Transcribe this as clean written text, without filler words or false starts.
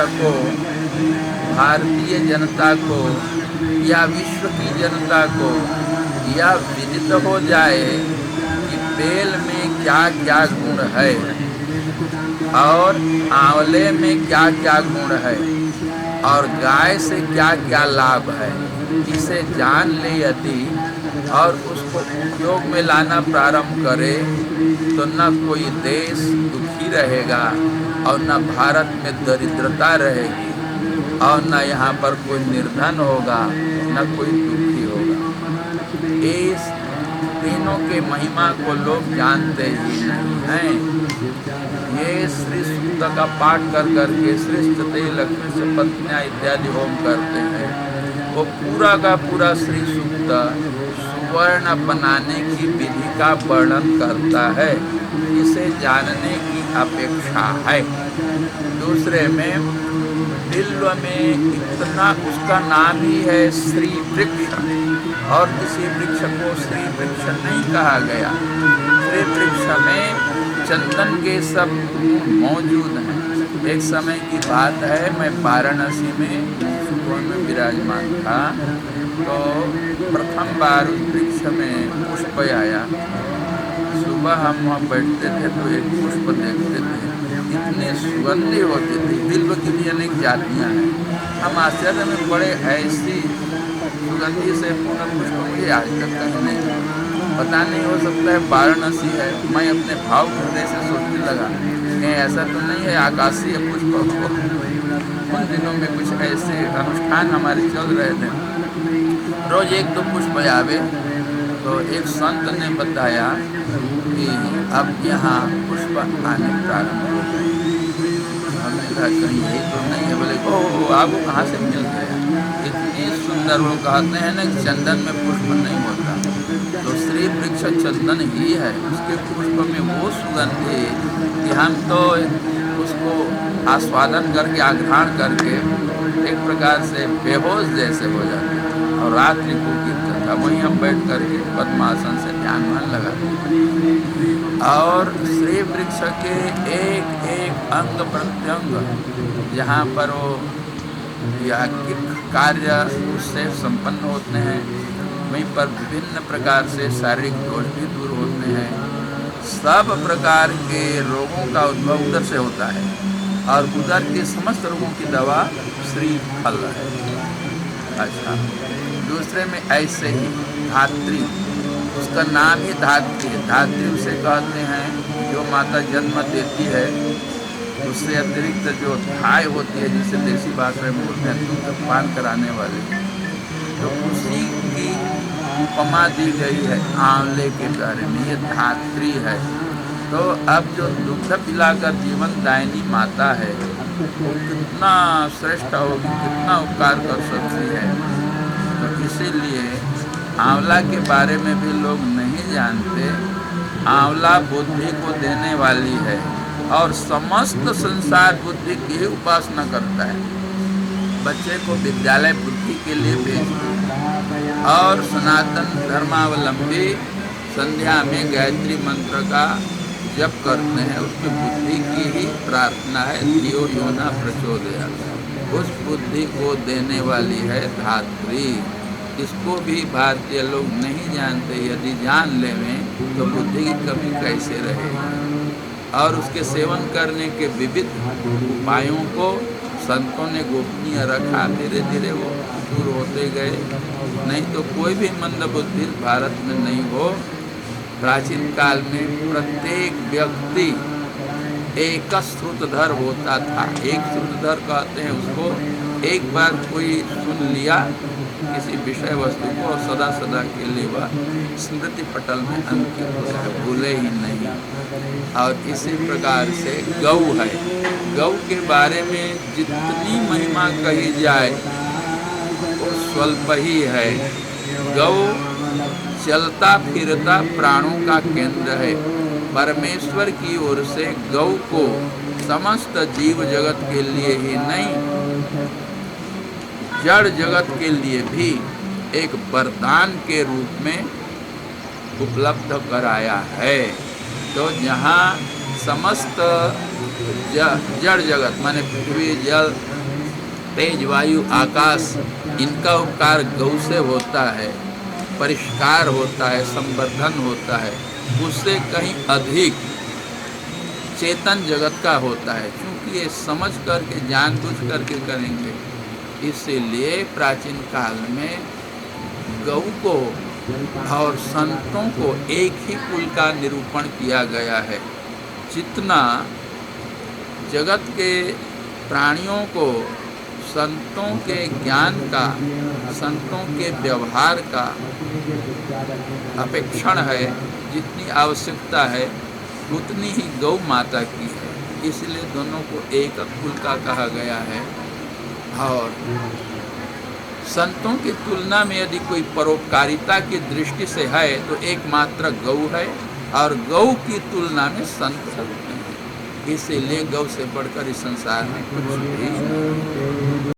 को, भारतीय जनता को या विश्व की जनता को यह विदित हो जाए कि बेल में क्या क्या गुण है और आंवले में क्या क्या गुण है और गाय से क्या क्या लाभ है, इसे जान ले यदि और उसको उपयोग में लाना प्रारंभ करे तो न कोई देश दुखी रहेगा और न भारत में दरिद्रता रहेगी और न यहाँ पर कोई निर्धन होगा, न कोई दुखी होगा। इस तीनों के महिमा को लोग जानते ही नहीं हैं। ये श्री सूक्त का पाठ कर करके सृष्टते लक्ष्मी से पत्नियाँ इत्यादि होम करते हैं। वो पूरा का पूरा श्री सूक्त सुवर्ण बनाने की विधि का वर्णन करता है, इसे जानने की अपेक्षा है। दूसरे में बिल्व में इतना उसका नाम ही है श्री वृक्ष, और किसी वृक्ष को श्री वृक्ष नहीं कहा गया। श्री वृक्ष में चंदन के सब मौजूद हैं। एक समय की बात है, मैं वाराणसी में सुबह में विराजमान था, तो प्रथम बार उस वृक्ष में पुष्प आया। सुबह हम वहाँ बैठते थे तो एक पुष्प देखते थे, इतने सुगंधी होते थे। बिल्व की भी अनेक जातियाँ हैं। हम आश्चर्य में पड़े, ऐसी सुगंधी से पूर्ण पुष्प मुझे आज तक कहीं नहीं, पता नहीं, हो सकता है वाराणसी है। मैं अपने भाव हृदय से सोचने लगा कहीं ऐसा तो नहीं है आकाशीय पुष्प हो। उन दिनों में कुछ ऐसे अनुष्ठान हमारे चल रहे थे, रोज एक दो पुष्प आवे। तो एक संत ने बताया कि अब यहाँ पुष्प आने प्रारंभ हो गए। हमने कहा कहीं यही तो नहीं है। बोले ओह, आपको कहाँ से मिल गया? इतनी सुंदर, वो कहते हैं ना चंदन में पुष्प नहीं होता, तो श्री वृक्ष चंदन ही है। उसके पुष्प में वो सुगंध है कि हम तो उसको आस्वादन करके, आग्रहण करके एक प्रकार से बेहोश जैसे हो जाते हैं। और रात्रि को कीर्तन था, वहीं हम बैठ करके पद्मासन से ध्यान मन लगा। और श्री वृक्ष के एक एक अंग प्रत्यंग जहाँ पर वो याज्ञिक कार्य उससे संपन्न होते हैं, वहीं पर विभिन्न प्रकार से शारीरिक दोष भी दूर होते हैं। सब प्रकार के रोगों का उद्भव उधर से होता है और उधर के समस्त रोगों की दवा श्री फल है। अच्छा, दूसरे में ऐसे ही धात्री, उसका नाम ही धात्री है। धात्री उसे कहते हैं जो माता जन्म देती है, उससे अतिरिक्त जो धाय होती है, जिसे देसी भाषा में बोलते हैं दूध पान कराने वाली, तो उसी की उपमा दी गई है आंवले के बारे में। ये धात्री है। तो अब जो दुग्ध पिलाकर जीवन दायनी माता है, वो कितना श्रेष्ठ होगी, कितना उपकार कर सकती है। तो इसीलिए आंवला के बारे में भी लोग नहीं जानते। आंवला बुद्धि को देने वाली है और समस्त संसार बुद्धि की ही उपासना करता है। बच्चे को विद्यालय बुद्धि के लिए भेजते हैं और सनातन धर्मावलंबी संध्या में गायत्री मंत्र का जप करते हैं। उसकी बुद्धि की ही प्रार्थना है, धियो यो न प्रचोदयात्। उस बुद्धि को देने वाली है धात्री। इसको भी भारतीय लोग नहीं जानते। यदि जान लेवें तो बुद्धि की कमी कैसे रहेगी। और उसके सेवन करने के विविध उपायों को संतों ने गोपनीय रखा। धीरे धीरे वो दूर होते गए। नहीं तो कोई भी मंदबुद्धि भारत में नहीं हो। प्राचीन काल में प्रत्येक व्यक्ति एक श्रुतधर होता था। एक श्रुतधर कहते हैं उसको, एक बार कोई सुन लिया किसी विषय वस्तु को और सदा सदा के लिए वह स्मृति पटल में अंकित हो जाए, भूले ही नहीं। और इसी प्रकार से गौ है। गौ के बारे में जितनी महिमा कही जाए वो स्वल्प ही है। गौ चलता फिरता प्राणों का केंद्र है। परमेश्वर की ओर से गौ को समस्त जीव जगत के लिए ही नहीं, जड़ जगत के लिए भी एक वरदान के रूप में उपलब्ध कराया है। तो जहाँ समस्त जड़ जगत माने पृथ्वी, जल, तेज वायु आकाश, इनका उपकार गौ से होता है, परिष्कार होता है, संवर्धन होता है, उससे कहीं अधिक चेतन जगत का होता है, क्योंकि ये समझ करके जानबूझ करके करेंगे। इसीलिए प्राचीन काल में गौ को और संतों को एक ही कुल का निरूपण किया गया है। जितना जगत के प्राणियों को संतों के ज्ञान का, संतों के व्यवहार का अपेक्षण है, जितनी आवश्यकता है उतनी ही गौ माता की है। इसलिए दोनों को एक कुल का कहा गया है। और संतों की तुलना में यदि कोई परोपकारिता की दृष्टि से है तो एकमात्र गौ है, और गौ की तुलना में संत होते हैं। इसीलिए गौ से बढ़कर इस संसार में कुछ भी नहीं।